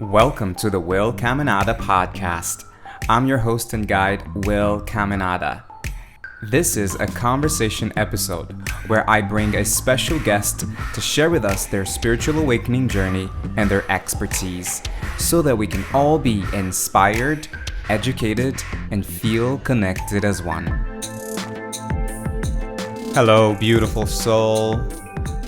Welcome to the Will Caminada Podcast. I'm your host and guide, Will Caminada. This is a conversation episode where I bring a special guest to share with us their spiritual awakening journey and their expertise so that we can all be inspired, educated, and feel connected as one. Hello, beautiful soul.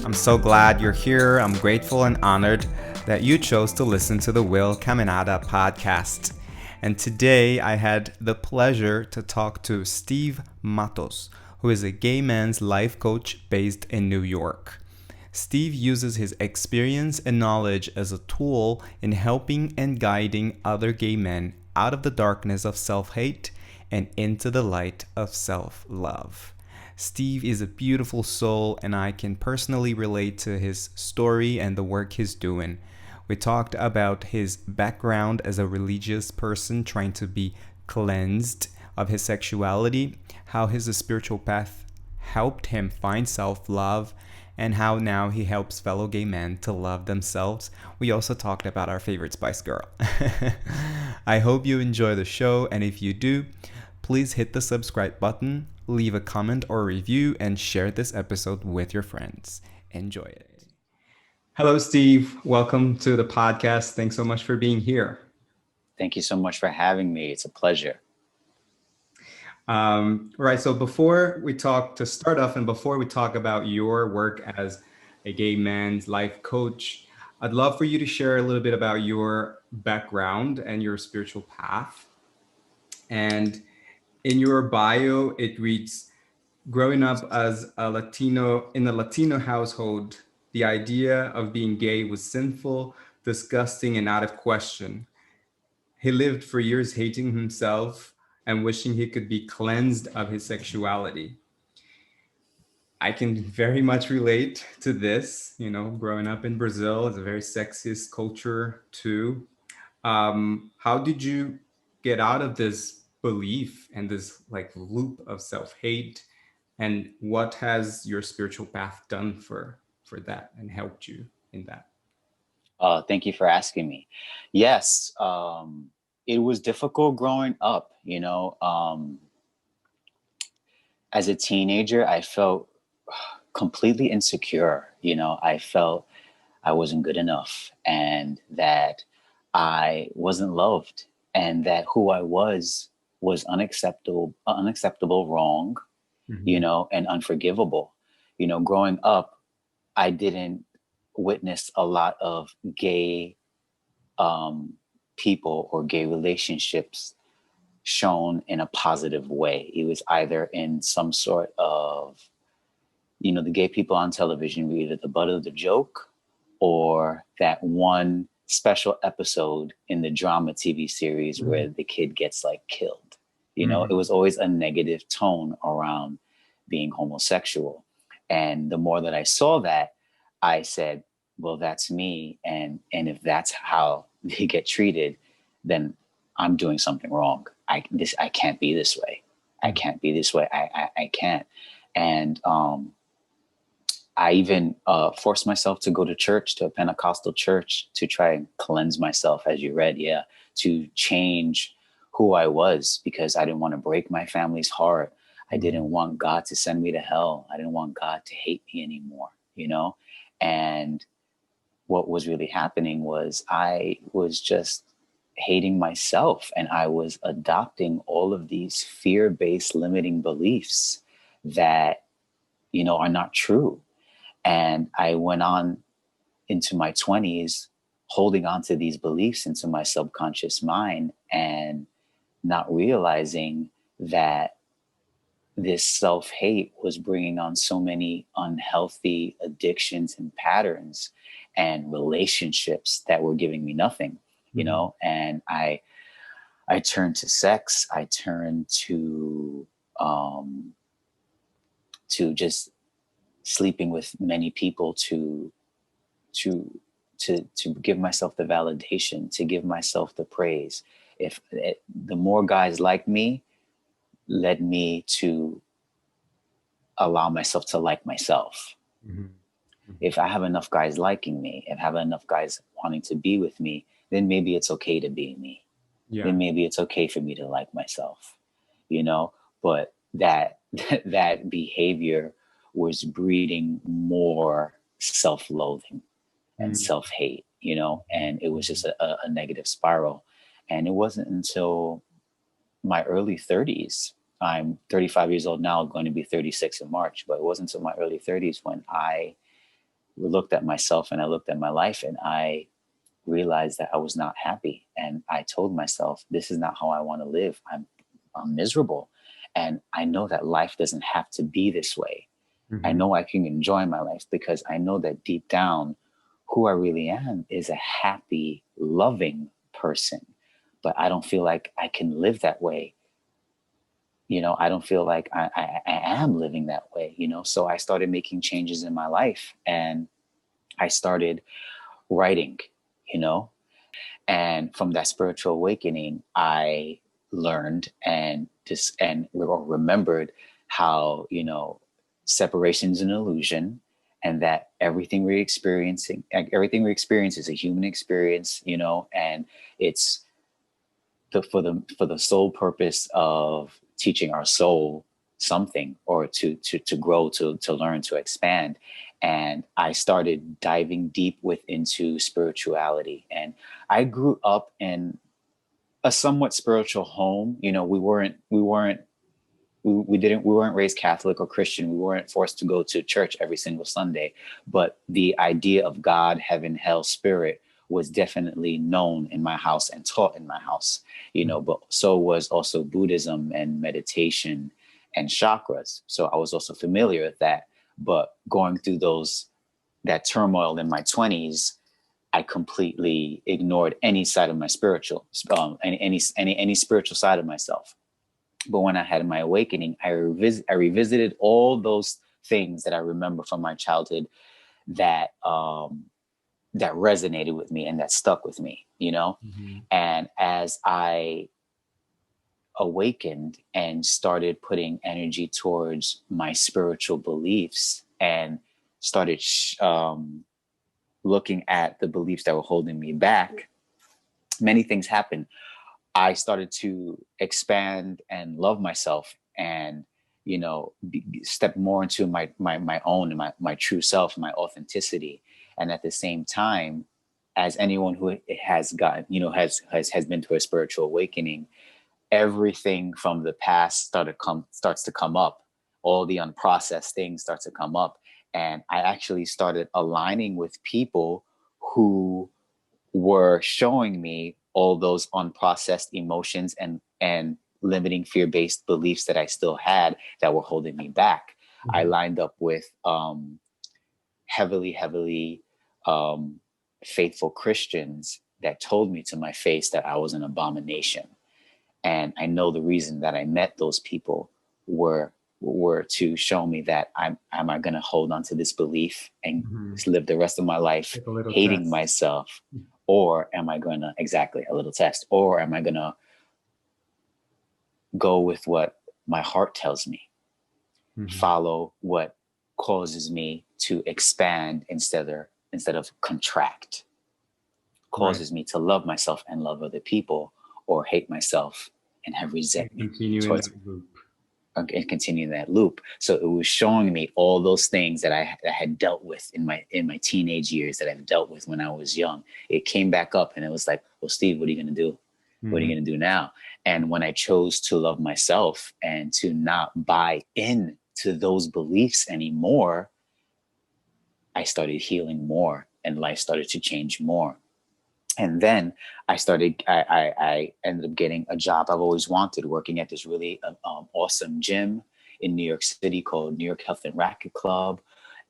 I'm so glad you're here. I'm grateful and honored that you chose to listen to the Will Caminada Podcast. And today I had the pleasure to talk to Steve Matos, who is a gay man's life coach based in New York. Steve uses his experience and knowledge as a tool in helping and guiding other gay men out of the darkness of self-hate and into the light of self-love. Steve is a beautiful soul, and I can personally relate to his story and the work he's doing. We talked about his background as a religious person trying to be cleansed of his sexuality, how his spiritual path helped him find self-love, and how now he helps fellow gay men to love themselves. We also talked about our favorite Spice Girl. I hope you enjoy the show, and if you do, please hit the subscribe button, leave a comment or review, and share this episode with your friends. Enjoy it. Hello, Steve. Welcome to the podcast. Thanks so much for being here. Thank you so much for having me. It's a pleasure. Right. So before we talk about your work as a gay man's life coach, I'd love for you to share a little bit about your background and your spiritual path. And in your bio, it reads, growing up as a Latino in a Latino household, the idea of being gay was sinful, disgusting, and out of question. He lived for years hating himself and wishing he could be cleansed of his sexuality. I can very much relate to this. Growing up in Brazil is a very sexist culture too. How did you get out of this belief and this loop of self-hate? And what has your spiritual path done for that and helped you in that? Thank you for asking me. Yes, it was difficult growing up. As a teenager, I felt completely insecure. I felt I wasn't good enough and that I wasn't loved and that who I was unacceptable, wrong, and unforgivable. Growing up, I didn't witness a lot of gay people or gay relationships shown in a positive way. It was either in some sort of, the gay people on television were either the butt of the joke or that one special episode in the drama TV series where the kid gets killed. It was always a negative tone around being homosexual. And the more that I saw that, I said, well, that's me. And if that's how they get treated, then I'm doing something wrong. I can't be this way. I can't be this way. I can't. And I even forced myself to go to church, to a Pentecostal church, to try and cleanse myself, as you read, to change who I was, because I didn't want to break my family's heart. I didn't want God to send me to hell. I didn't want God to hate me anymore, And what was really happening was I was just hating myself, and I was adopting all of these fear-based limiting beliefs that, are not true. And I went on into my 20s holding on to these beliefs into my subconscious mind and not realizing that this self-hate was bringing on so many unhealthy addictions and patterns and relationships that were giving me nothing, and I turned to sex. I turned to just sleeping with many people to give myself the validation, to give myself the praise. The more guys like me led me to allow myself to like myself. If I have enough guys liking me, if I have enough guys wanting to be with me, then maybe it's okay to be me. Yeah. Then maybe it's okay for me to like myself, you know. But that that behavior was breeding more self-loathing and Mm. self-hate, you know, and it was just a negative spiral. And it wasn't until my early 30s, I'm 35 years old now, going to be 36 in March, but it wasn't until my early 30s when I looked at myself and I looked at my life and I realized that I was not happy. And I told myself, this is not how I want to live. I'm miserable. And I know that life doesn't have to be this way. I Mm-hmm. know I can enjoy my life because I know that deep down, who I really am is a happy, loving person. But I don't feel like I can live that way. You know, I don't feel like I am living that way, you know? So I started making changes in my life and I started writing, you know? And from that spiritual awakening, I learned and remembered how, you know, separation is an illusion, and that everything we experience is a human experience, you know, and it's for the sole purpose of teaching our soul something, or to grow, to learn, to expand. And I started diving deep into spirituality. And I grew up in a somewhat spiritual home. You know, we weren't raised Catholic or Christian. We weren't forced to go to church every single Sunday, but the idea of God, heaven, hell, spirit was definitely known in my house and taught in my house, you know, but so was also Buddhism and meditation and chakras. So I was also familiar with that. But going through that turmoil in my 20s, I completely ignored any side of my spiritual, any spiritual side of myself. But when I had my awakening, I revisited all those things that I remember from my childhood that that resonated with me and that stuck with me, you know. Mm-hmm. And as I awakened and started putting energy towards my spiritual beliefs and started looking at the beliefs that were holding me back, many things happened. I started to expand and love myself, and, you know, step more into my own and my true self, my authenticity. And at the same time, as anyone who has gotten, you know, has been to a spiritual awakening, everything from the past starts to come up. All the unprocessed things start to come up. And I actually started aligning with people who were showing me all those unprocessed emotions and limiting fear-based beliefs that I still had that were holding me back. Mm-hmm. I lined up with heavily um, faithful Christians that told me to my face that I was an abomination. And I know the reason that I met those people were to show me that am I going to hold on to this belief and Mm-hmm. live the rest of my life Take a little hating test. myself, or am I going to, exactly, a little test, or am I going to go with what my heart tells me, Mm-hmm. follow what causes me to expand instead of contract, causes me to love myself and love other people, or hate myself and have resentment Continue in towards, that loop. and continue that loop. So it was showing me all those things that I had dealt with in my teenage years, that I've dealt with when I was young. It came back up, and it was like, well, Steve, what are you going to do? Mm-hmm. What are you going to do now? And when I chose to love myself and to not buy in to those beliefs anymore, I started healing more, and life started to change more. And then I ended up getting a job I've always wanted, working at this really awesome gym in New York City called New York Health and Racquet Club.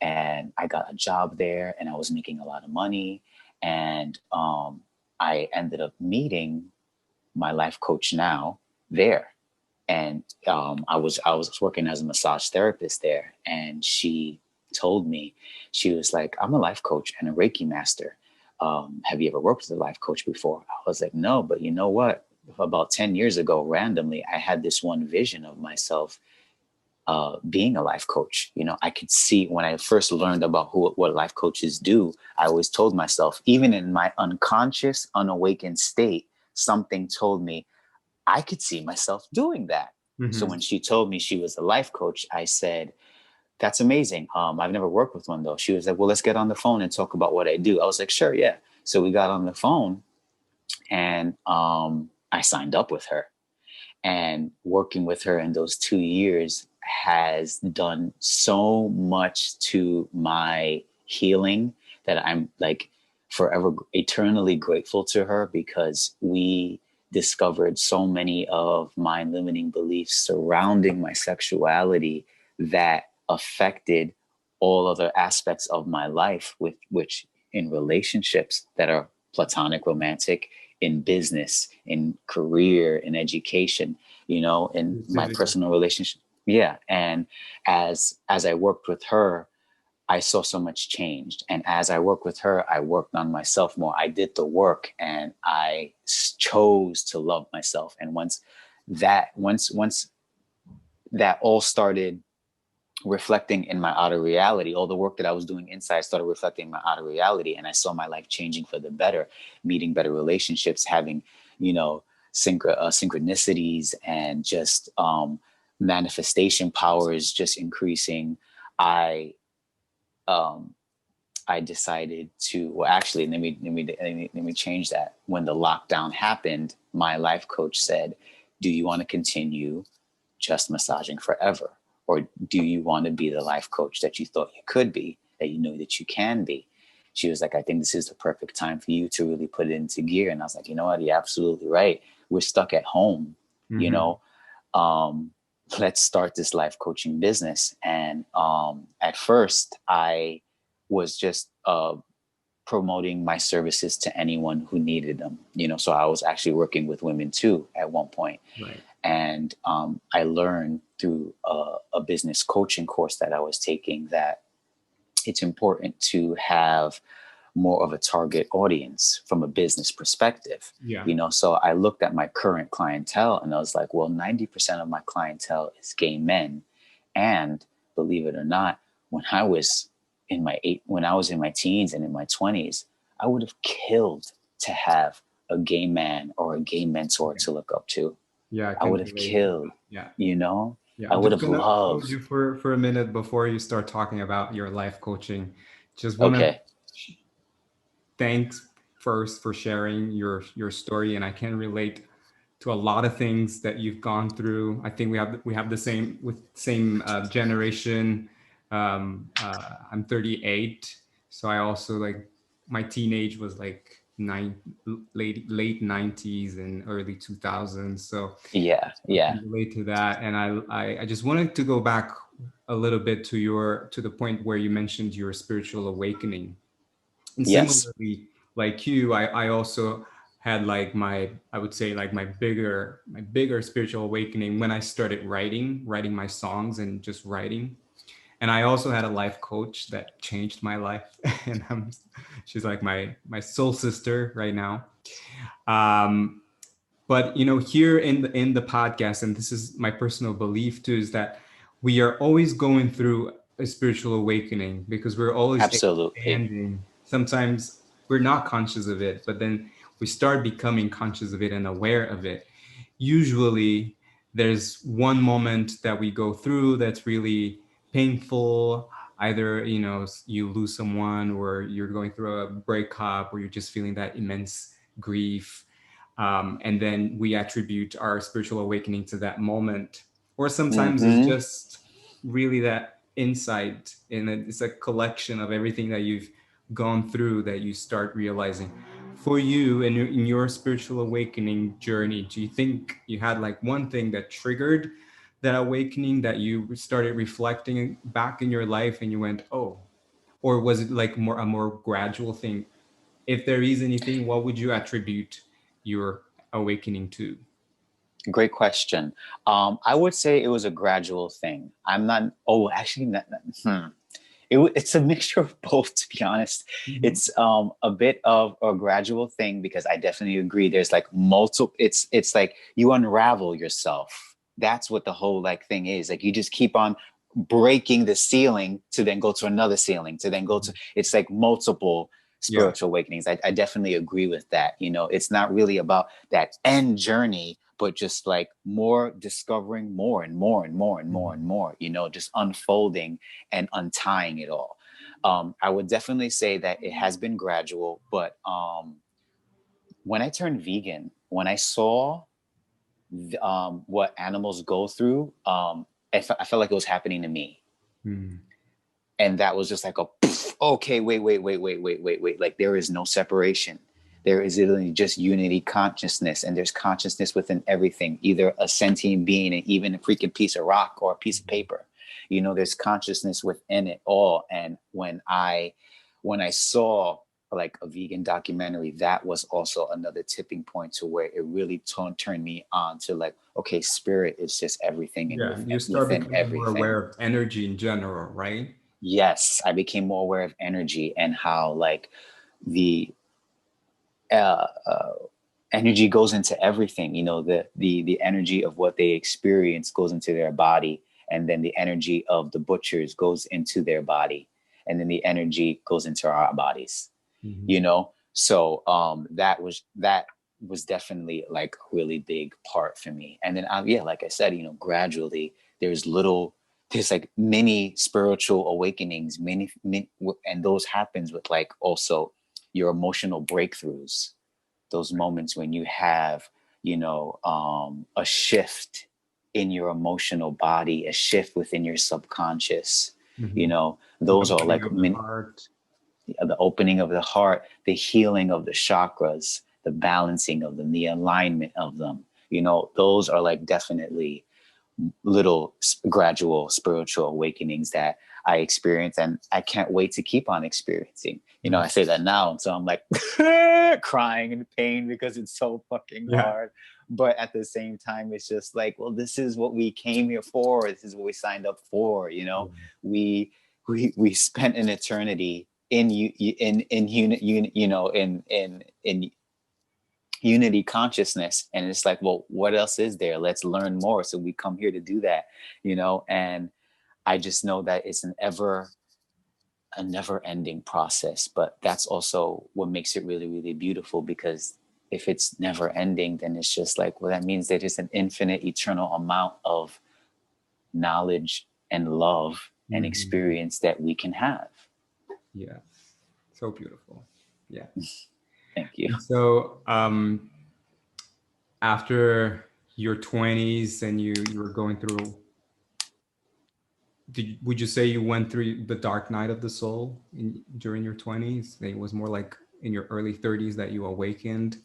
And I got a job there, and I was making a lot of money. And I ended up meeting my life coach now there. And I was working as a massage therapist there, and she told me, she was like, I'm a life coach and a Reiki master. Have you ever worked with a life coach before? I was like, no, but you know what? About 10 years ago, randomly, I had this one vision of myself being a life coach. I could see when I first learned about what life coaches do, I always told myself, even in my unconscious, unawakened state, something told me I could see myself doing that. So Mm-hmm. when she told me she was a life coach, I said, that's amazing. I've never worked with one though. She was like, well, let's get on the phone and talk about what I do. I was like, sure, yeah. So we got on the phone and I signed up with her. And working with her in those 2 years has done so much to my healing that I'm like forever eternally grateful to her, because we discovered so many of my limiting beliefs surrounding my sexuality that affected all other aspects of my life, with which in relationships that are platonic, romantic, in business, in career, in education, in my Specifically. personal relationship. Yeah. And as I worked with her, I saw so much changed. And as I worked with her, I worked on myself more. I did the work and I chose to love myself. And once that all started reflecting in my outer reality, all the work that I was doing inside started reflecting in my outer reality, and I saw my life changing for the better, meeting better relationships, having, synchronicities, and just manifestation powers just increasing. I um, I decided to, well, actually, let me change that. When the lockdown happened, my life coach said, "Do you want to continue just massaging forever? Or do you want to be the life coach that you thought you could be, that you know that you can be?" She was like, "I think this is the perfect time for you to really put it into gear." And I was like, you know what? You're absolutely right. We're stuck at home, you Mm-hmm. know, um, let's start this life coaching business. And at first I was just promoting my services to anyone who needed them, so I was actually working with women too at one point. Right. And I learned through a business coaching course that I was taking that it's important to have more of a target audience from a business perspective. Yeah. So I looked at my current clientele and I was like, well, 90% of my clientele is gay men. And believe it or not, when I was in my teens and in my 20s, I would have killed to have a gay man or a gay mentor Okay. to look up to. Yeah, I I can would have relate to killed, that. Yeah. you know, Yeah. I I'm would just have gonna pause loved. you for a minute before you start talking about your life coaching. Just wanna Okay. thanks first for sharing your story, and I can relate to a lot of things that you've gone through. I think we have the same generation. I'm 38, so I also like my teenage was like late 90s and early 2000s. So Yeah. I Yeah. can relate to that. And I just wanted to go back a little bit to the point where you mentioned your spiritual awakening. And Yes. similarly, like you, I also had like I would say like my bigger spiritual awakening when I started writing my songs and just writing. And I also had a life coach that changed my life. And she's like my soul sister right now. Um, but here in the podcast, and this is my personal belief too, is that we are always going through a spiritual awakening because we're always Absolutely. expanding. Sometimes we're not conscious of it, but then we start becoming conscious of it and aware of it. Usually there's one moment that we go through that's really painful. Either you lose someone, or you're going through a breakup, or you're just feeling that immense grief, and then we attribute our spiritual awakening to that moment. Or sometimes it's Mm-hmm. just really that insight, and it's a collection of everything that you've gone through that you start realizing. For you, in your spiritual awakening journey, do you think you had like one thing that triggered that awakening, that you started reflecting back in your life and you went, oh? Or was it like a more gradual thing? If there is anything, what would you attribute your awakening to? Great question. I would say it was a gradual thing. I'm not. Oh, actually, it's a mixture of both. To be honest, Mm-hmm. it's a bit of a gradual thing, because I definitely agree. There's like multiple. It's like you unravel yourself. That's what the whole like thing is. Like you just keep on breaking the ceiling to then go to another ceiling, to then go to, it's like multiple Yeah. spiritual awakenings. I definitely agree with that. You know, it's not really about that end journey, but just like more discovering more and more and more and more and more, you know, just unfolding and untying it all. I would definitely say that it has been gradual, but when I turned vegan, when I saw what animals go through, I felt like it was happening to me. Mm. And that was just like a, poof, okay, wait. Like there is no separation. There is literally just unity consciousness, and there's consciousness within everything, either a sentient being and even a freaking piece of rock or a piece of paper. You know, there's consciousness within it all. And when I saw like a vegan documentary, that was also another tipping point to where it really turned me on to like, okay, spirit is just everything and Yeah, you start within becoming more everything. aware of energy in general, right? Yes, I became more aware of energy and how like the uh, uh, energy goes into everything. You know, the energy of what they experience goes into their body, and then the energy of the butchers goes into their body, and then the energy goes into our bodies. You know, so that was definitely like a really big part for me. And then yeah, like I said, you know, gradually there's like many spiritual awakenings, and those happens with like also your emotional breakthroughs, those moments when you have, you know, a shift in your emotional body, a shift within your subconscious. You Mm-hmm. know, The those are opening like of the heart. the opening of the heart, the healing of the chakras, the balancing of them, the alignment of them. You know, those are like definitely little gradual spiritual awakenings that I experience, and I can't wait to keep on experiencing. You know, I say that now, and so I'm like crying in pain because it's so fucking Yeah. hard. But at the same time, it's just like, well, this is what we came here for. This is what we signed up for. You know, we spent an eternity in in unity consciousness, and it's like, well, what else is there? Let's learn more. So we come here to do that, you know. And I just know that it's a never ending process, but that's also what makes it really, really beautiful, because if it's never ending, then it's just like, well, that means there is an infinite eternal amount of knowledge and love and Mm-hmm. experience that we can have. Yeah. So beautiful. Yeah. Thank you. And so after your 20s and you were going through, would you say you went through the dark night of the soul during your 20s? It was more like in your early 30s that you awakened.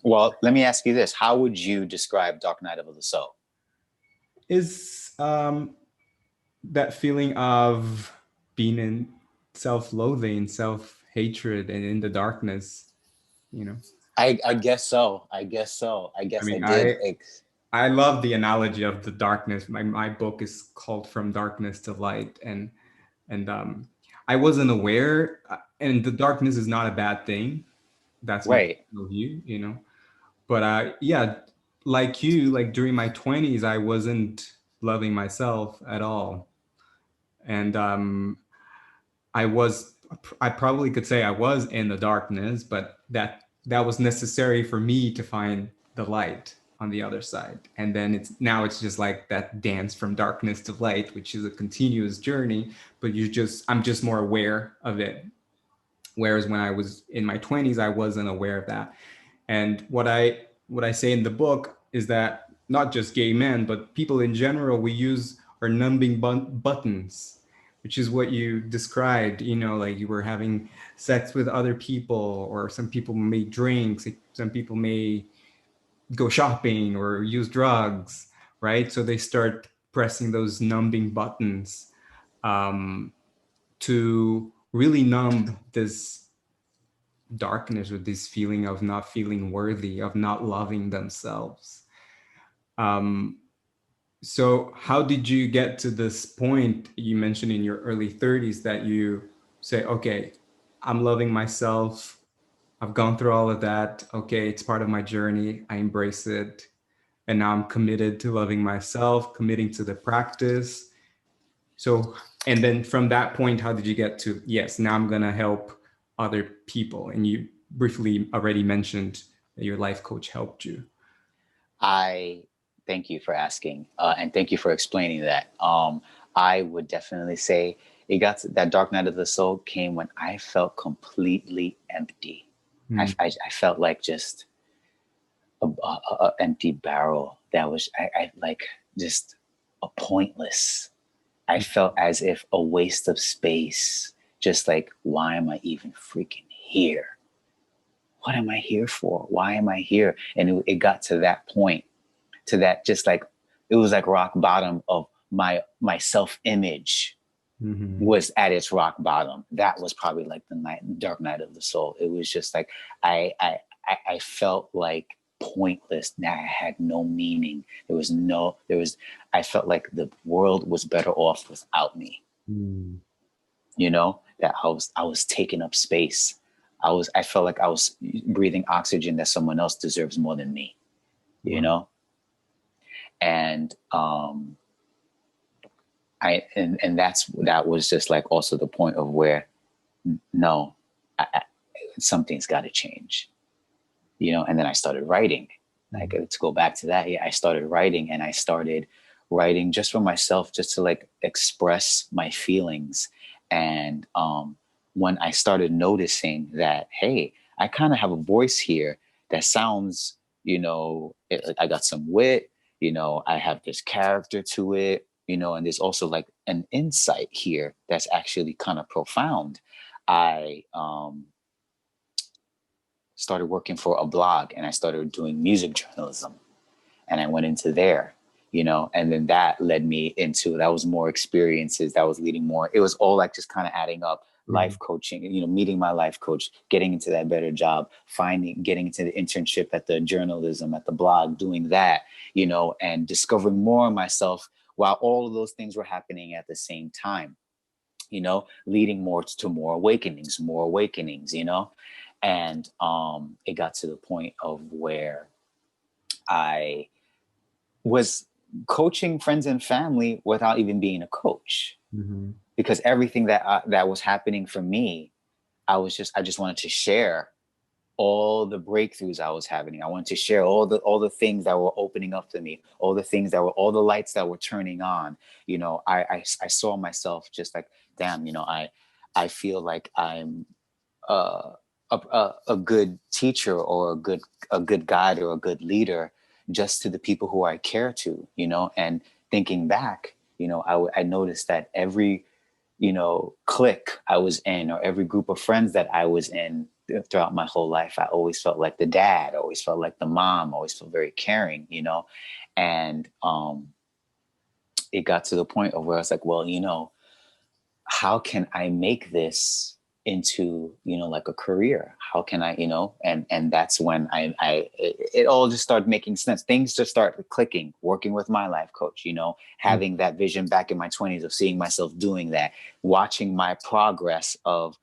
Well, let me ask you this: how would you describe Dark Night of the Soul? Is that feeling of being in self-loathing, self-hatred, and in the darkness, you know? I guess so. I guess I I mean, did. I love the analogy of the darkness. My book is called From Darkness to Light, and I wasn't aware, and the darkness is not a bad thing. That's my Right. personal view, you know. But yeah, like you, like during my 20s, I wasn't loving myself at all, and I was, I probably could say I was in the darkness, but that was necessary for me to find the light on the other side. And then it's just like that dance from darkness to light, which is a continuous journey, but I'm just more aware of it. Whereas when I was in my 20s, I wasn't aware of that. And what I say in the book is that not just gay men, but people in general, we use our numbing buttons, which is what you described. You know, like you were having sex with other people, or some people may drink, some people may go shopping or use drugs, right? So they start pressing those numbing buttons um, to really numb this darkness, or this feeling of not feeling worthy, of not loving themselves. Um, so, how did you get to this point? You mentioned in your early 30s that you say, okay, I'm loving myself. I've gone through all of that. Okay, it's part of my journey. I embrace it. and now I'm committed to loving myself, committing to the practice. So, and then from that point, how did you get to, yes, now I'm going to help other people? And you briefly already mentioned that your life coach helped you. I thank you for asking, and thank you for explaining that. I would definitely say it got to, that dark night of the soul came when I felt completely empty. I felt like just a empty barrel that was I like just a pointless. I felt as if a waste of space. Just like, why am I even freaking here? What am I here for? Why am I here? And it got to that point, to that, just like, it was like rock bottom of my self-image was at its rock bottom. That was probably like the dark night of the soul. It was just like, I felt like pointless. Now I had no meaning. I felt like the world was better off without me. You know, that I was taking up space. I felt like I was breathing oxygen that someone else deserves more than me, you know? And, that was just like also the point of where, no, something's got to change, you know? And then I started writing, like, to go back to that. Yeah, I started writing, and I started writing just for myself, just to like express my feelings. And, when I started noticing that, hey, I kind of have a voice here that sounds, you know, I got some wit, you know, I have this character to it, you know, and there's also like an insight here that's actually kind of profound. I started working for a blog, and I started doing music journalism, and I went into there, you know, and then that led me into, that was more experiences, that was leading more. It was all like just kind of adding up. Life coaching, you know, meeting my life coach, getting into that better job, getting into the internship at the journalism, at the blog, doing that, you know, and discovering more of myself while all of those things were happening at the same time, you know, leading more to more awakenings, you know. And it got to the point of where I was coaching friends and family without even being a coach. Because everything that was happening for me, I just wanted to share all the breakthroughs I was having. I wanted to share all the things that were opening up to me, all the lights that were turning on. You know, I saw myself just like, damn, you know, I feel like I'm a good teacher, or a good guide, or a good leader, just to the people who I care to, you know. And thinking back, you know, I noticed that every, you know, clique I was in, or every group of friends that I was in throughout my whole life, I always felt like the dad, always felt like the mom, always felt very caring, you know. And it got to the point of where I was like, well, you know, how can I make this into, you know, like a career? How can I, you know, and that's when it all just started making sense. Things just started clicking, working with my life coach, you know, having that vision back in my 20s of seeing myself doing that, watching my progress of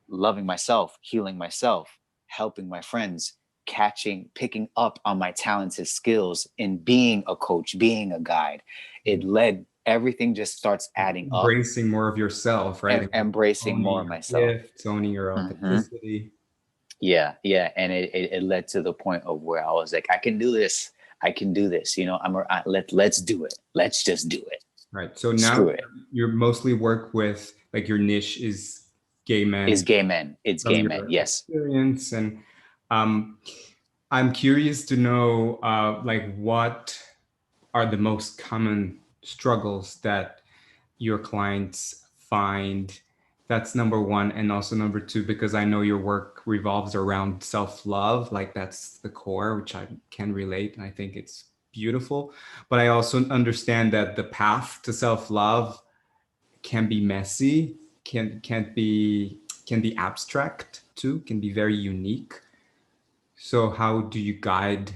loving myself, healing myself, helping my friends, picking up on my talents and skills in being a coach, being a guide. It led, everything just starts adding up. Embracing more of yourself, right? Embracing more of myself. Gifts, owning your authenticity. Yeah. And it led to the point of where I was like, I can do this. You know, let's do it. Let's just do it. Right. So now you mostly work with, like, your niche is gay men. It's gay men. Yes. Experience. And I'm curious to know, like, what are the most common struggles that your clients find? That's number one. And also number two, because I know your work revolves around self-love, like that's the core, which I can relate. And I think it's beautiful. But I also understand that the path to self-love can be messy, can be abstract too, can be very unique. So how do you guide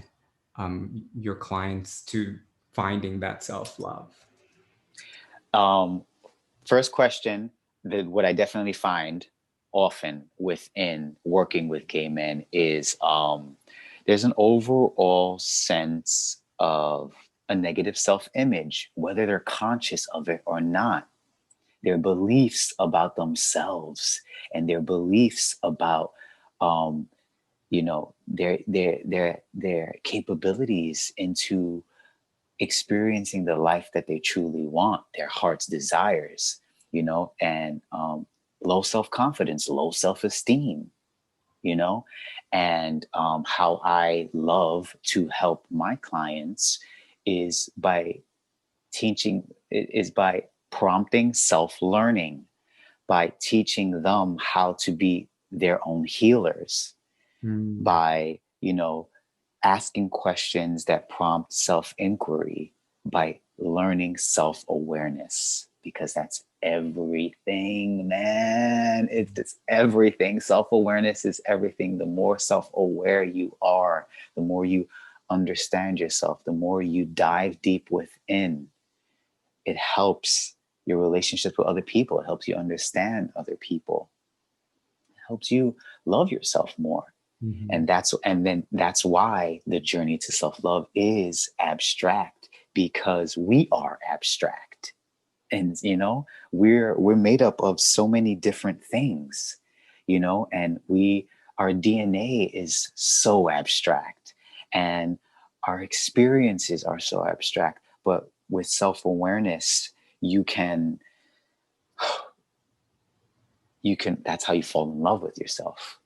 your clients to finding that self-love? First question, what I definitely find often within working with gay men is there's an overall sense of a negative self-image, whether they're conscious of it or not. Their beliefs about themselves and their beliefs about, their capabilities into experiencing the life that they truly want, their heart's desires, and low self-confidence, low self-esteem, and how I love to help my clients is by prompting self-learning, by teaching them how to be their own healers, by, asking questions that prompt self-inquiry, by learning self-awareness, because that's everything, man. It's everything. Self-awareness is everything. The more self-aware you are, the more you understand yourself, the more you dive deep within, it helps your relationships with other people. It helps you understand other people. It helps you love yourself more. And that's why the journey to self-love is abstract, because we are abstract. And we're made up of so many different things, and our DNA is so abstract, and our experiences are so abstract. But with self-awareness, you can that's how you fall in love with yourself.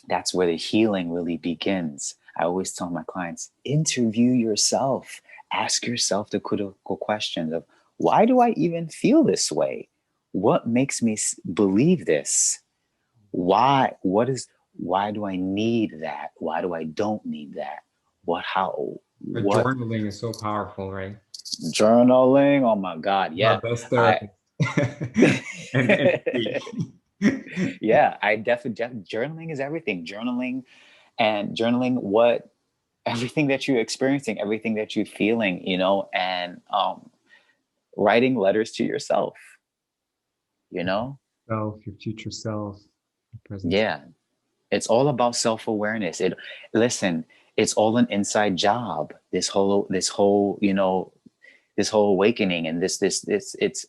That's where the healing really begins. I always tell my clients, interview yourself. Ask yourself the critical questions of, why do I even feel this way? What makes me believe this? Why do I need that? Why do I don't need that? Journaling is so powerful, right? Journaling. Oh my God. Yeah. My best therapist. and Yeah, I definitely journaling is everything. Journaling what everything that you're experiencing, everything that you're feeling, and writing letters to yourself, Self, your future self, your present. Yeah, it's all about self-awareness. It's all an inside job. This whole awakening, and it's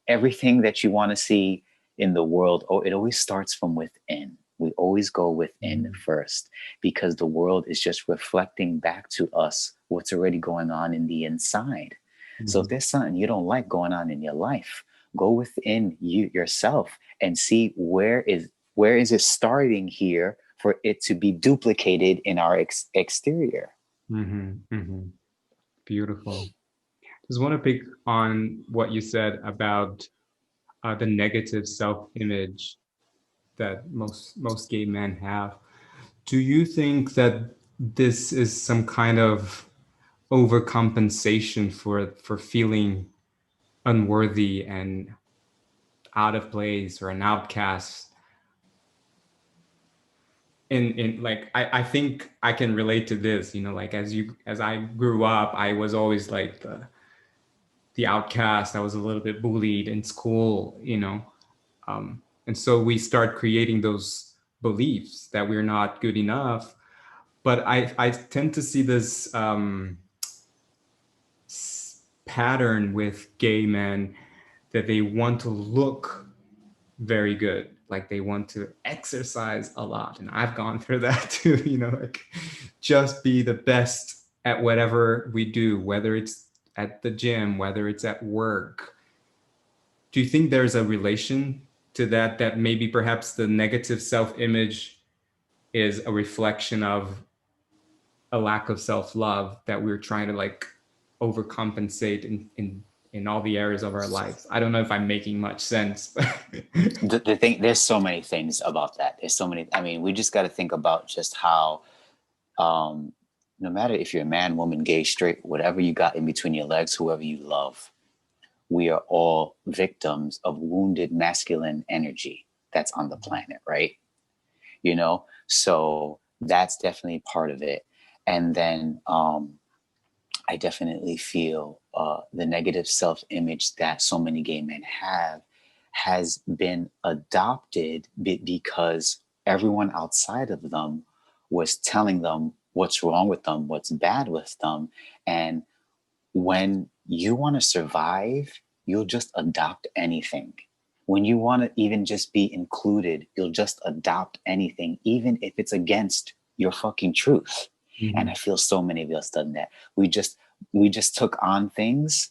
everything that you want to see in the world. It always starts from within. We always go within first, because the world is just reflecting back to us what's already going on in the inside. So if there's something you don't like going on in your life, go within yourself and see where is it starting here for it to be duplicated in our exterior. Beautiful. Just want to pick on what you said about the negative self-image that most gay men have. Do you think that this is some kind of overcompensation for feeling unworthy and out of place or an outcast? In like, I think I can relate to this, like as I grew up, I was always like the outcast. I was a little bit bullied in school, and so we start creating those beliefs that we're not good enough. But I tend to see this pattern with gay men, that they want to look very good, like they want to exercise a lot, and I've gone through that too, like just be the best at whatever we do, whether it's at the gym, whether it's at work. Do you think there's a relation to that maybe perhaps the negative self-image is a reflection of a lack of self-love, that we're trying to like overcompensate in all the areas of our lives? I don't know if I'm making much sense. The thing, there's so many things about that. There's so many. I mean, we just got to think about just how, no matter if you're a man, woman, gay, straight, whatever you got in between your legs, whoever you love, we are all victims of wounded masculine energy that's on the planet, right? So that's definitely part of it. And then I definitely feel the negative self-image that so many gay men have has been adopted because everyone outside of them was telling them what's wrong with them, what's bad with them. And when you want to survive, you'll just adopt anything. When you want to even just be included, you'll just adopt anything, even if it's against your fucking truth. And I feel so many of us done that. We just took on things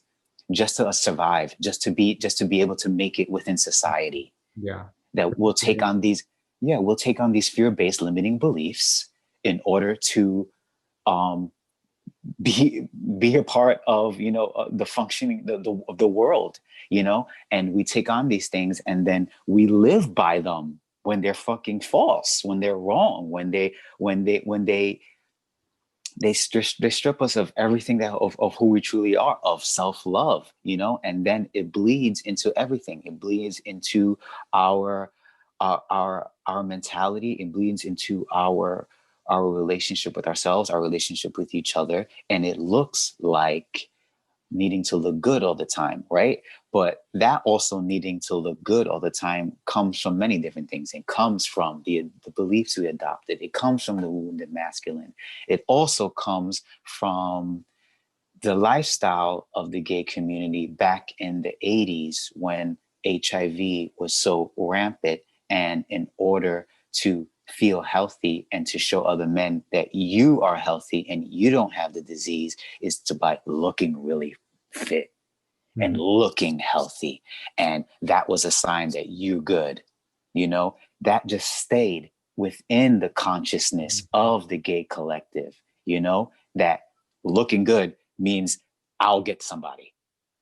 just to survive, just to be able to make it within society. Yeah. That we'll take on these fear-based limiting beliefs in order to be a part of, the functioning of the world, and we take on these things and then we live by them when they're fucking false, when they're wrong, when they strip us of everything of who we truly are, of self-love, and then it bleeds into everything. It bleeds into our mentality. It bleeds into our relationship with ourselves, our relationship with each other, and it looks like needing to look good all the time, right? But that also needing to look good all the time comes from many different things. It comes from the beliefs we adopted. It comes from the wounded masculine. It also comes from the lifestyle of the gay community back in the 80s when HIV was so rampant. And in order to feel healthy and to show other men that you are healthy and you don't have the disease is by looking really fit and looking healthy. And that was a sign that you're good. That just stayed within the consciousness of the gay collective, that looking good means I'll get somebody.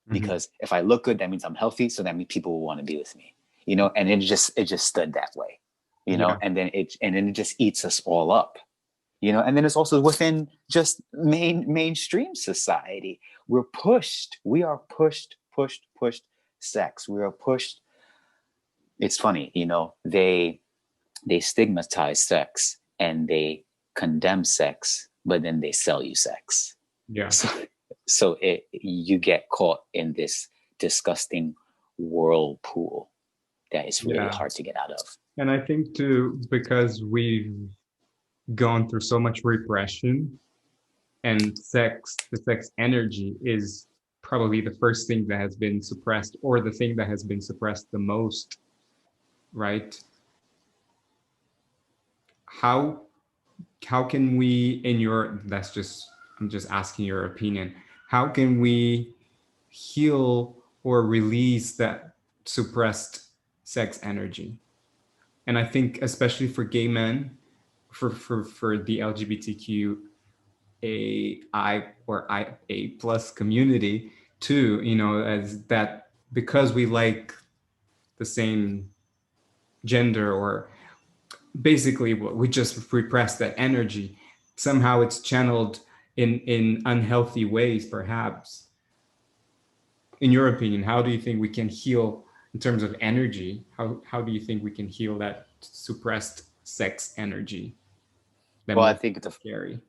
Because if I look good, that means I'm healthy. So that means people will want to be with me, and it just stood that way. And then it just eats us all up, and then it's also within just mainstream society. We are pushed sex. We are pushed. It's funny, they stigmatize sex and they condemn sex, but then they sell you sex. Yeah. So you get caught in this disgusting whirlpool that is really hard to get out of. And I think too, because we've gone through so much repression, and the sex energy is probably the first thing that has been suppressed, or the thing that has been suppressed the most, right? How can we, I'm just asking your opinion, how can we heal or release that suppressed sex energy? And I think especially for gay men, for the LGBTQ IA plus community too, as that, because we like the same gender, or basically we just repress that energy. Somehow it's channeled in unhealthy ways, perhaps. In your opinion, how do you think we can heal in terms of energy? How do you think we can heal that suppressed sex energy? Well, I think scary.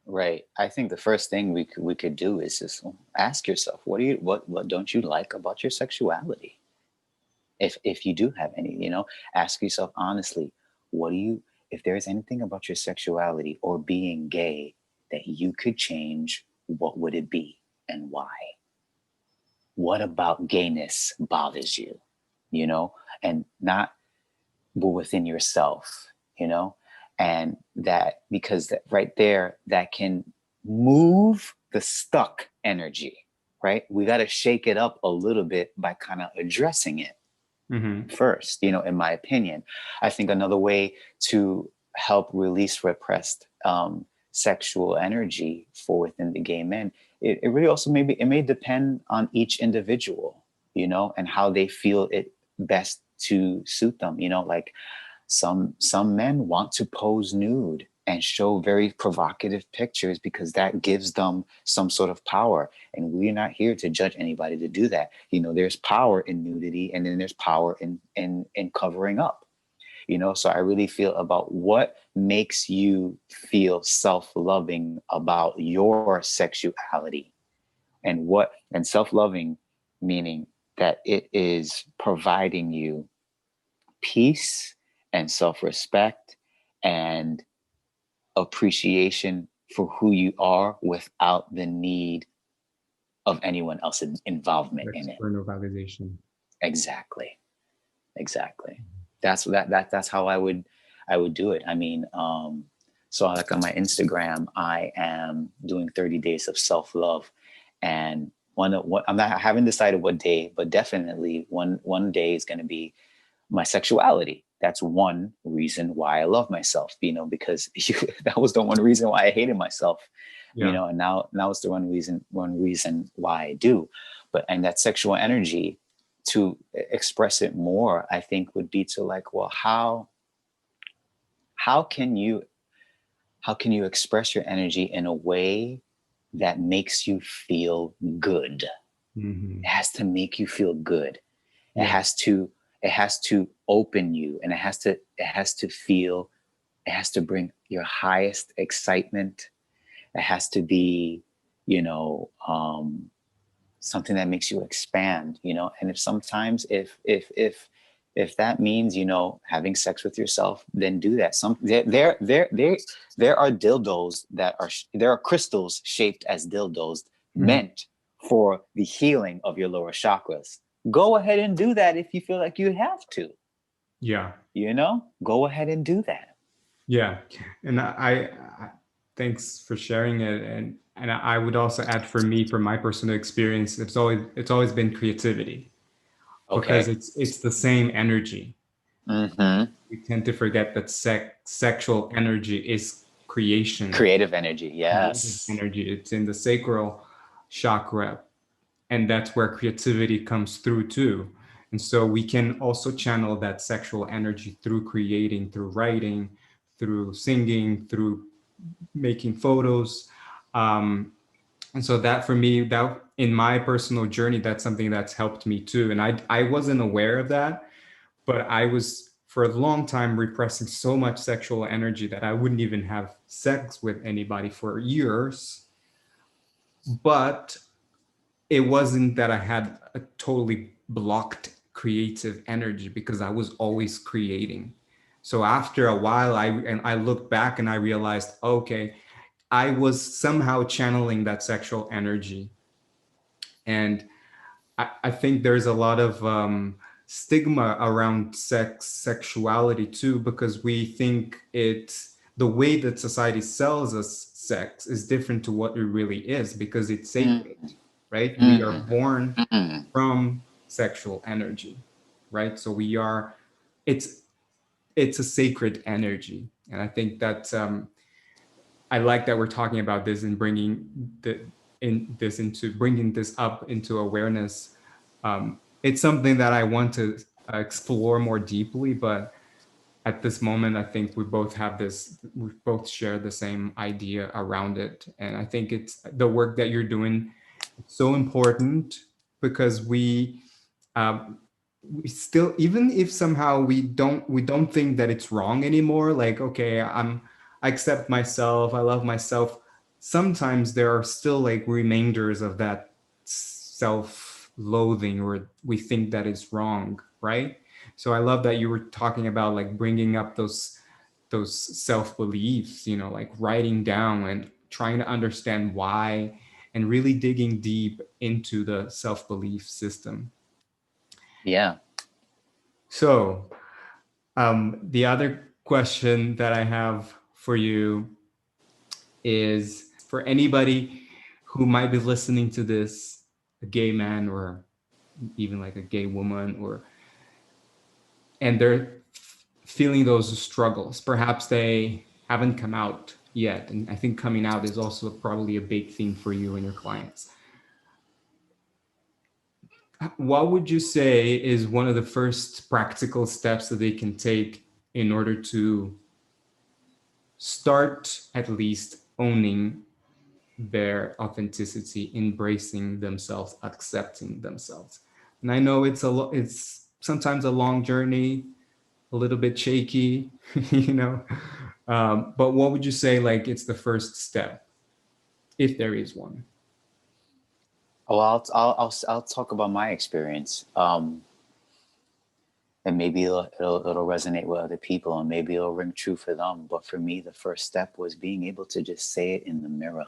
Right. I think the first thing we could do is just ask yourself, what don't you like about your sexuality? If you do have any, ask yourself honestly, if there's anything about your sexuality or being gay that you could change, what would it be and why? What about gayness bothers you? And not within yourself, and that, because right there, that can move the stuck energy, right? We got to shake it up a little bit by kind of addressing it first, in my opinion. I think another way to help release repressed sexual energy for within the gay men, it really also it may depend on each individual, and how they feel it best to suit them, like some men want to pose nude and show very provocative pictures because that gives them some sort of power. And we're not here to judge anybody to do that. There's power in nudity, and then there's power in covering up. So I really feel about what makes you feel self-loving about your sexuality, and self-loving meaning that it is providing you peace and self-respect and appreciation for who you are without the need of anyone else's involvement in it. External validation. Exactly. That's how I would do it. I mean, so like on my Instagram, I am doing 30 days of self-love, and I haven't decided what day, but definitely one day is going to be my sexuality. That's one reason why I love myself, because that was the one reason why I hated myself, and now it's the one reason why I do. And that sexual energy, to express it more, I think would be to like, well, how can you express your energy in a way that makes you feel good? Mm-hmm. It has to make you feel good. Yeah. It has to open you, and it has to bring your highest excitement. It has to be, something that makes you expand, and if that means, having sex with yourself, then do that. There are dildos there are crystals shaped as dildos, meant for the healing of your lower chakras. Go ahead and do that if you feel like you have to. Yeah. Go ahead and do that. Yeah. And I thanks for sharing it. And I would also add, for me, from my personal experience, it's always been creativity. Okay. Because it's the same energy. Mm-hmm. We tend to forget that sexual energy is creation. Creative energy, yes. Creative energy. It's in the sacral chakra. And that's where creativity comes through too. And so we can also channel that sexual energy through creating, through writing, through singing, through making photos. And so that, for me, that in my personal journey, that's something that's helped me too. And I wasn't aware of that, but I was for a long time repressing so much sexual energy that I wouldn't even have sex with anybody for years. But it wasn't that I had a totally blocked creative energy, because I was always creating. So after a while, I looked back and I realized, okay, I was somehow channeling that sexual energy. And I think there's a lot of stigma around sexuality too, because we think the way that society sells us sex is different to what it really is, because it's sacred, right? We are born from sexual energy, right? So it's a sacred energy. And I think that I like that we're talking about this and bringing this up into awareness. It's something that I want to explore more deeply, but at this moment, I think we both share the same idea around it. And I think it's the work that you're doing so important, because we still, even if somehow we don't think that it's wrong anymore, like, okay, I accept myself, I love myself, sometimes there are still like remainders of that self-loathing, or we think that it's wrong, right? So I love that you were talking about like bringing up those self-beliefs, like writing down and trying to understand why, and really digging deep into the self-belief system. Yeah. So the other question that I have for you is, for anybody who might be listening to this, a gay man or even like a gay woman, and they're feeling those struggles. Perhaps they haven't come out yet. And I think coming out is also probably a big thing for you and your clients. What would you say is one of the first practical steps that they can take in order to start at least owning their authenticity, embracing themselves, accepting themselves? And I know it's sometimes a long journey, a little bit shaky, but what would you say, like, it's the first step, if there is one? Oh, I'll talk about my experience. And maybe it'll resonate with other people, and maybe it'll ring true for them. But for me, the first step was being able to just say it in the mirror.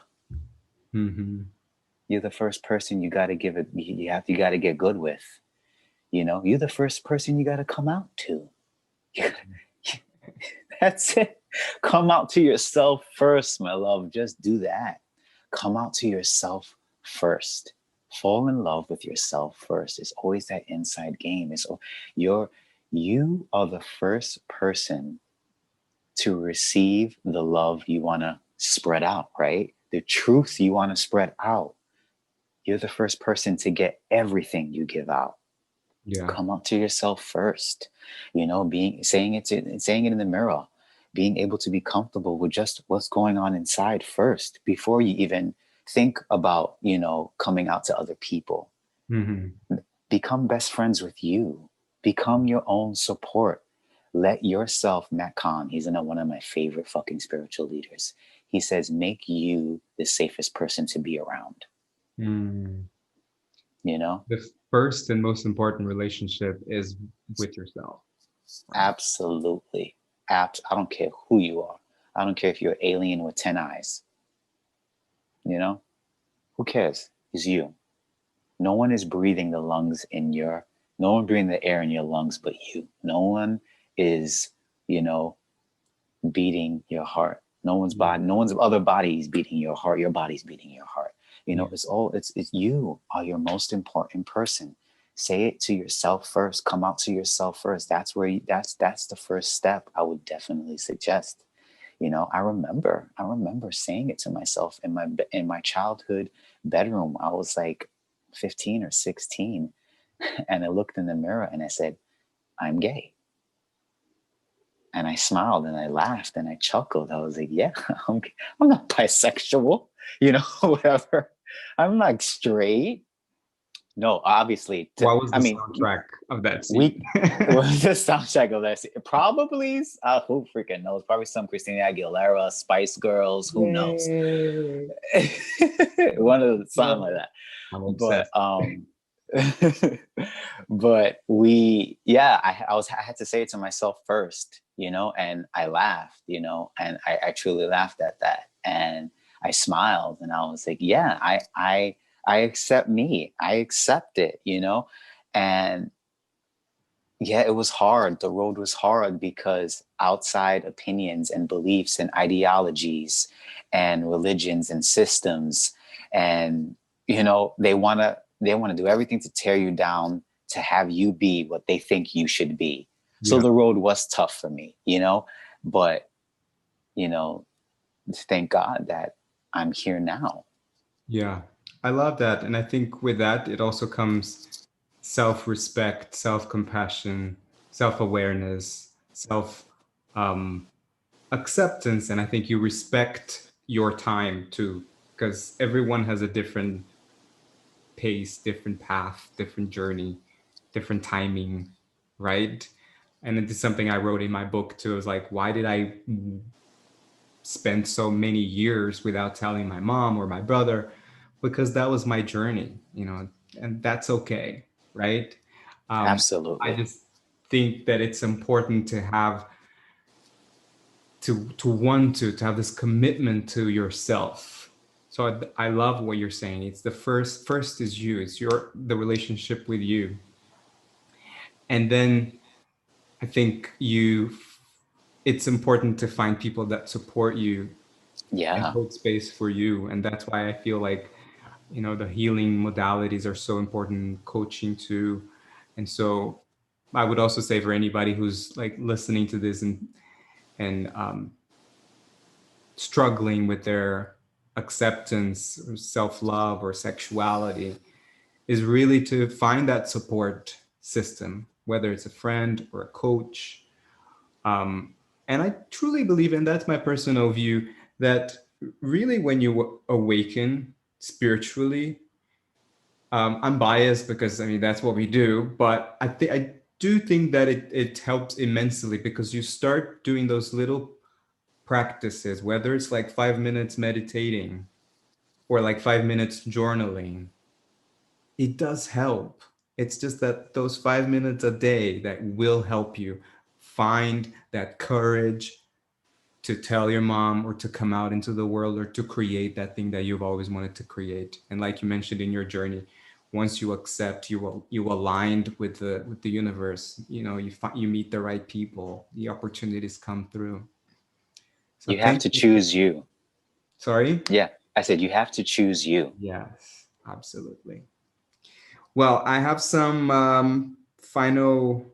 Mm-hmm. You're the first person you got to give it. You got to get good with. You're the first person you got to come out to. That's it. Come out to yourself first, my love. Just do that. Come out to yourself first. Fall in love with yourself first. It's always that inside game. You are the first person to receive the love you want to spread out, right? The truth you want to spread out. You're the first person to get everything you give out. Yeah. Come out to yourself first. Saying it in the mirror, being able to be comfortable with just what's going on inside first before you even think about, coming out to other people. Mm-hmm. Become best friends with you. Become your own support. Let yourself, Matt Kahn, he's one of my favorite fucking spiritual leaders. He says, make you the safest person to be around. Mm. The first and most important relationship is with yourself. Absolutely. I don't care who you are. I don't care if you're an alien with 10 eyes. Who cares? It's you. No one is breathing no one breathing the air in your lungs but you. No one is, beating your heart. No one's other body is beating your heart. Your body's beating your heart. It's you are your most important person. Say it to yourself first. Come out to yourself first. That's the first step I would definitely suggest. I remember saying it to myself in my childhood bedroom. I was like 15 or 16, and I looked in the mirror and I said, I'm gay. And I smiled and I laughed and I chuckled. I was like, yeah, I'm not bisexual, whatever. I'm not straight. No, obviously. What was the soundtrack of that scene? What was the soundtrack of that scene? Probably, who freaking knows? Probably some Christina Aguilera, Spice Girls, who knows? One of the songs like that. But I had to say it to myself first, and I laughed, and I truly laughed at that, and I smiled, and I was like, yeah, I accept me. I accept it, and yeah, it was hard. The road was hard because outside opinions and beliefs and ideologies and religions and systems, and, they want to do everything to tear you down, to have you be what they think you should be. Yeah. So the road was tough for me, but, thank God that I'm here now. Yeah, I love that. And I think with that, it also comes self-respect, self-compassion, self-awareness, self-acceptance. And I think you respect your time too, because everyone has a different pace, different path, different journey, different timing, right? And it is something I wrote in my book too. It was like, why did I spend so many years without telling my mom or my brother? Because that was my journey, and that's okay, right? Absolutely. I just think that it's important to have to have this commitment to yourself. So I love what you're saying. It's the first is you. It's the relationship with you, and then I think it's important to find people that support you, and hold space for you, and that's why I feel like the healing modalities are so important, coaching too. And so I would also say for anybody who's like listening to this and struggling with their acceptance or self-love or sexuality, is really to find that support system, whether it's a friend or a coach. And I truly believe, and that's my personal view, that really when you awaken spiritually, I'm biased because that's what we do, but I do think that it helps immensely, because you start doing those little practices, whether it's like 5 minutes meditating or like 5 minutes journaling. It does help. It's just that those 5 minutes a day that will help you find that courage to tell your mom or to come out into the world or to create that thing that you've always wanted to create. And like you mentioned in your journey, once you accept, you aligned with the universe, you meet the right people, the opportunities come through. So You have thank to you. choose you. Sorry? Yeah, I said you have to choose you. Yes, absolutely. Well, I have some final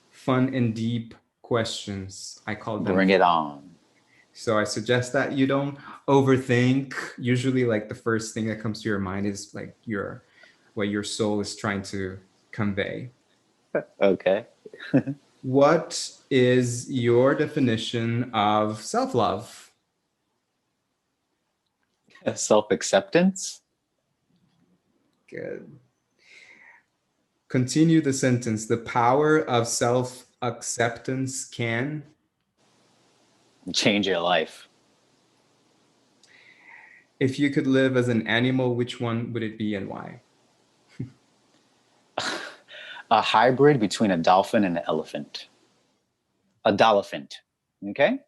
fun and deep questions. I call them. Bring it on. So I suggest that you don't overthink. Usually, like the first thing that comes to your mind is like what your soul is trying to convey. Okay. What is your definition of self-love? Self-acceptance. Good. Continue the sentence. The power of self-acceptance can. Change your life. If you could live as an animal, which one would it be and why? A hybrid between a dolphin and an elephant. A dolphint. Okay?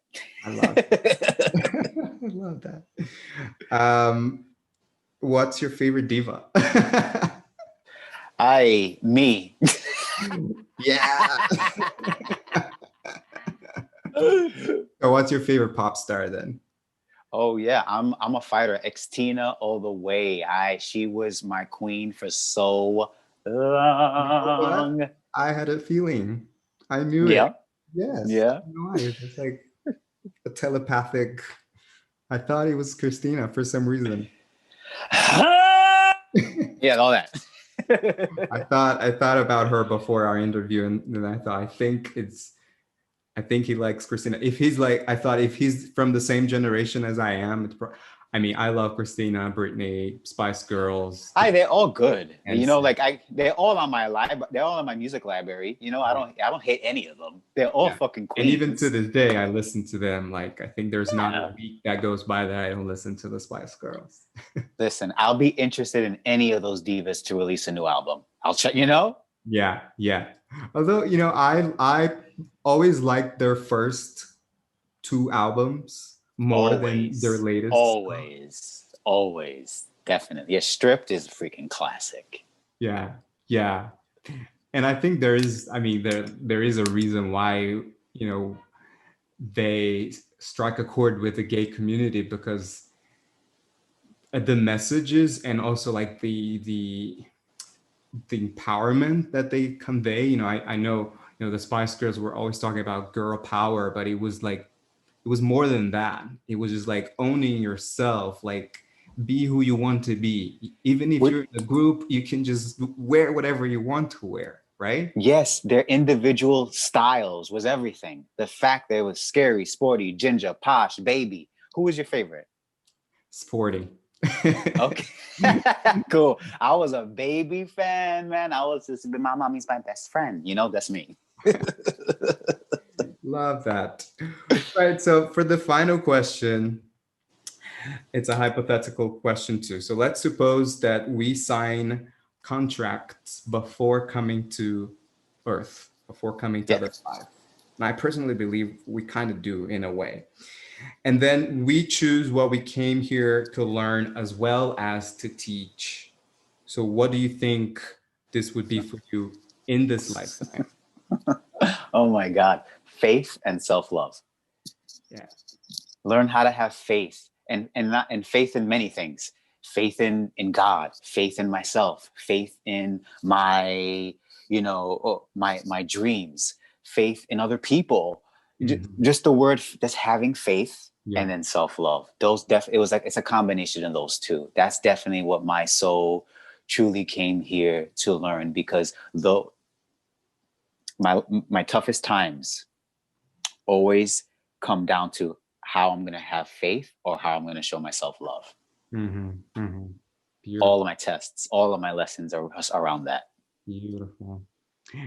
I love I love that. What's your favorite diva? Me. Yeah. So what's your favorite pop star then? Oh yeah, I'm a fighter. Xtina all the way. She was my queen for so You know what? long. I had a feeling. I knew it. Yeah, Yes. yeah. I don't know why. It's just like a telepathic. I thought it was Christina for some reason. Yeah, all that. I thought about her before our interview, and then I thought I think he likes Christina. If he's like, I thought if he's from the same generation as I am, I mean, I love Christina, Britney, Spice Girls. They're all good. And They're all on they're all in my music library. I don't hate any of them. They're all fucking and queens. even to this day, I listen to them. Like, I think there's not a week that goes by that I don't listen to the Spice Girls. Listen, I'll be interested in any of those divas to release a new album. I'll check, Yeah, yeah. Although, I always liked their first two albums more than their latest stuff. Always. Definitely. Yeah, Stripped is a freaking classic. Yeah, yeah. And I think there is a reason why, they strike a chord with the gay community, because the messages and also like the empowerment that they convey. I know, the Spice Girls were always talking about girl power, but it was more than that. It was just like owning yourself, like be who you want to be. Even if you're in a group, you can just wear whatever you want to wear, right? Yes, their individual styles was everything. The fact that it was scary, sporty, ginger, posh, baby. Who was your favorite? Sporty. Okay. Cool. I was a baby fan, man. I was just, my mommy's my best friend. That's me. Love that. All right. So for the final question, it's a hypothetical question too. So let's suppose that we sign contracts before coming to Earth, before coming to Earth 5. And I personally believe we kind of do in a way. And then we choose what we came here to learn as well as to teach. So what do you think this would be for you in this lifetime? Oh my God. Faith and self-love. Yeah. Learn how to have faith and faith in many things. Faith in God, faith in myself, faith in my, my dreams, faith in other people. Mm-hmm. Just the word that's having faith. Yeah. And then self-love. It's a combination of those two. That's definitely what my soul truly came here to learn, because though my toughest times always come down to how I'm going to have faith or how I'm going to show myself love. Mm-hmm. Mm-hmm. All of my tests, all of my lessons are around that. Beautiful.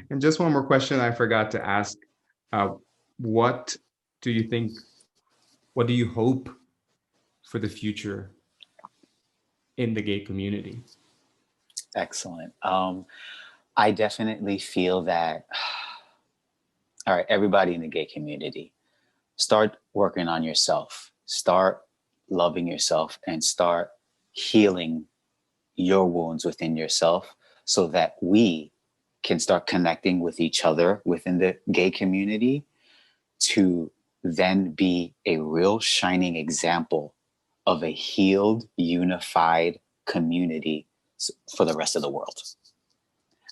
And just one more question I forgot to ask. What do you hope for the future in the gay community? Excellent. I definitely feel that, all right, everybody in the gay community, start working on yourself, start loving yourself, and start healing your wounds within yourself so that we can start connecting with each other within the gay community to then be a real shining example of a healed, unified community for the rest of the world.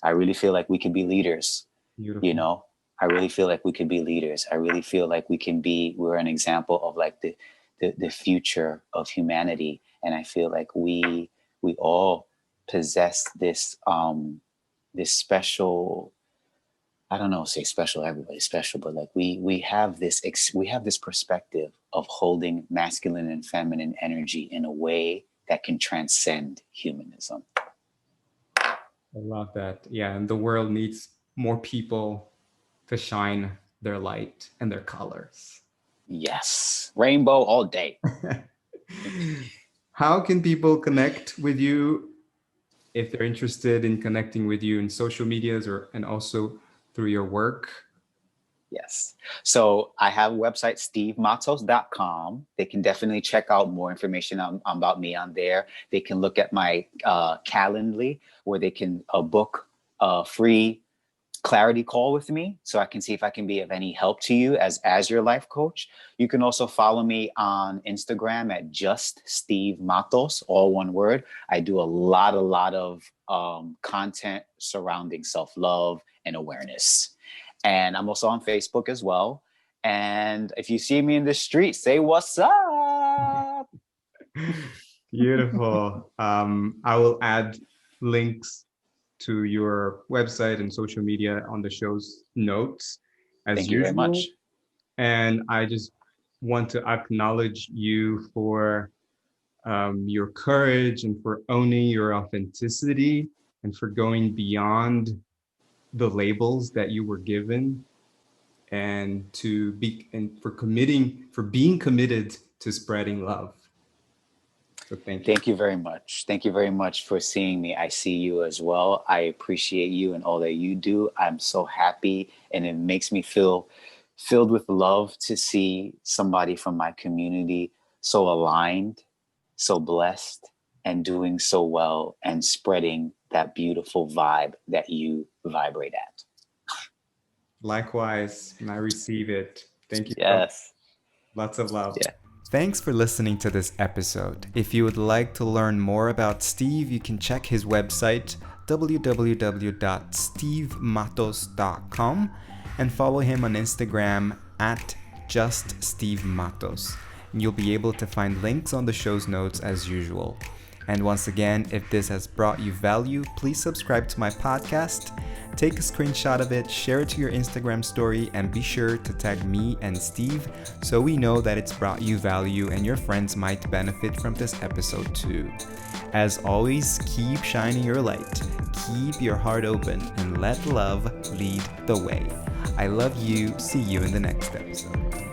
I really feel like we can be leaders. Beautiful. You know, I really feel like we could be leaders. I really feel like we're an example of like the future of humanity. And I feel like we all possess this this special, I don't know, say special, everybody's special, but like we have this perspective of holding masculine and feminine energy in a way that can transcend humanism. I love that. Yeah, and the world needs more people to shine their light and their colors. Yes, rainbow all day. How can people connect with you if they're interested in connecting with you in social medias and also through your work? Yes. So I have a website, stevematos.com. They can definitely check out more information about me on there. They can look at my Calendly, where they can book a free clarity call with me so I can see if I can be of any help to you as your life coach. You can also follow me on Instagram at just Steve Matos, all one word. I do a lot of content surrounding self-love and awareness. And I'm also on Facebook as well. And if you see me in the street, say what's up. Beautiful. I will add links to your website and social media on the show's notes as Thank you usual. very much. And I just want to acknowledge you for your courage and for owning your authenticity and for going beyond the labels that you were given and for being committed to spreading love. So thank you. Thank you very much. Thank you very much for seeing me. I see you as well. I appreciate you and all that you do. I'm so happy, and it makes me feel filled with love to see somebody from my community so aligned, so blessed, and doing so well and spreading that beautiful vibe that you vibrate at. Likewise, and I receive it. Thank you. Yes. Lots of love. Yeah. Thanks for listening to this episode. If you would like to learn more about Steve, you can check his website, www.stevematos.com, and follow him on Instagram at juststevematos. And you'll be able to find links on the show's notes as usual. And once again, if this has brought you value, please subscribe to my podcast, take a screenshot of it, share it to your Instagram story, and be sure to tag me and Steve so we know that it's brought you value and your friends might benefit from this episode too. As always, keep shining your light, keep your heart open, and let love lead the way. I love you. See you in the next episode.